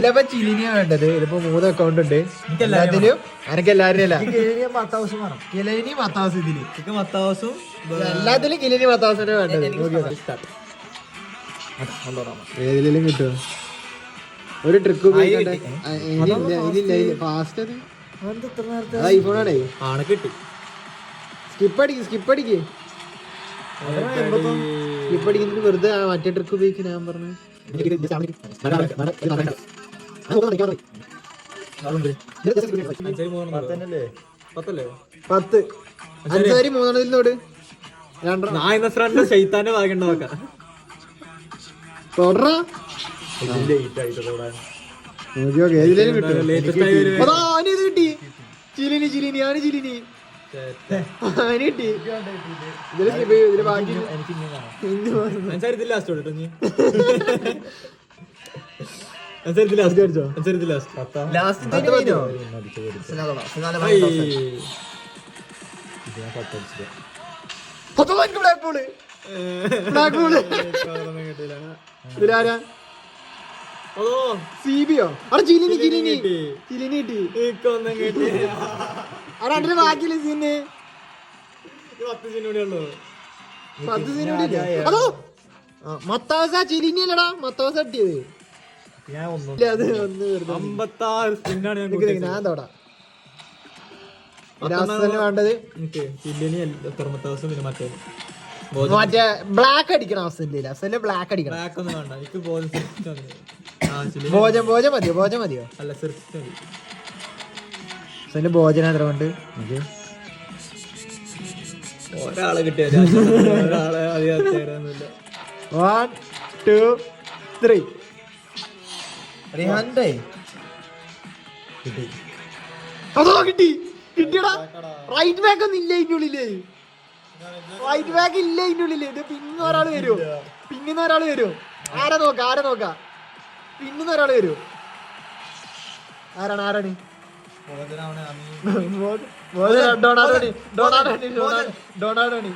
ഇതിലപ്പോ ചിലിനിയാ വേണ്ടത്. ഇതിപ്പോ 3 അക്കൗണ്ട് ഉണ്ട്. എല്ലാത്തിലും എനിക്ക് എല്ലാവരും അല്ല കിലനി മത്താവസ് ഇതില് എല്ലാത്തിലും കിലനി മത്താവസിനെ വേണ്ടത്. ഏതിലും കിട്ടും ഒരു ട്രിക്ക് ഉപയോഗിക്കട്ടെ. ഫാസ്റ്റ് ഐഫോണാണേ. കിട്ടി. സ്കിപ്പ് അടിക്കുന്നിട്ട് വെറുതെ മറ്റേ ട്രിക്ക് ഉപയോഗിക്കും. ഞാൻ പറഞ്ഞു 10 അഞ്ചാരി 3 ശൈത്താന്റെ ഭാഗ്യം നോക്കാം. തുടരാ കിട്ടി. ചിലിനി ആണ് ചിലിനി കിട്ടി. ഇതില് ബാക്കി ഇതിലാരാ സിബിയോ അവിടെ ചിലിനി കിട്ടി. അവിടെ ബാക്കിയില്ല സീന് 10 സീന് അതോ മത്താവസ ചിലിനി അല്ലടാ മത്താവസ കിട്ടിയത്. ഞാൻ തോടാ വേണ്ടത് മറ്റേ ബ്ലാക്ക് അടിക്കണം. അവസ്ഥ ബ്ലാക്ക് അടിക്കണം. ഭോജൻ മതിയോ? ഭോജന എത്ര കൊണ്ട് ഒരാളെ കിട്ടിയ 1 2 3 അതോ കിട്ടിയടാ. റൈറ്റ് ബാക്ക് ഒന്നും ഇല്ല ഇതിന്റെ ഉള്ളില്. റൈറ്റ് ബാക്ക് ഇല്ല ഇതിന്റെ ഉള്ളില്. ഇത് പിന്നുന്ന ഒരാൾ വരും. ആരെ നോക്ക പിന്നുന്ന ഒരാൾ വരും. ആരാണ് ഡൊണാൾഡോണി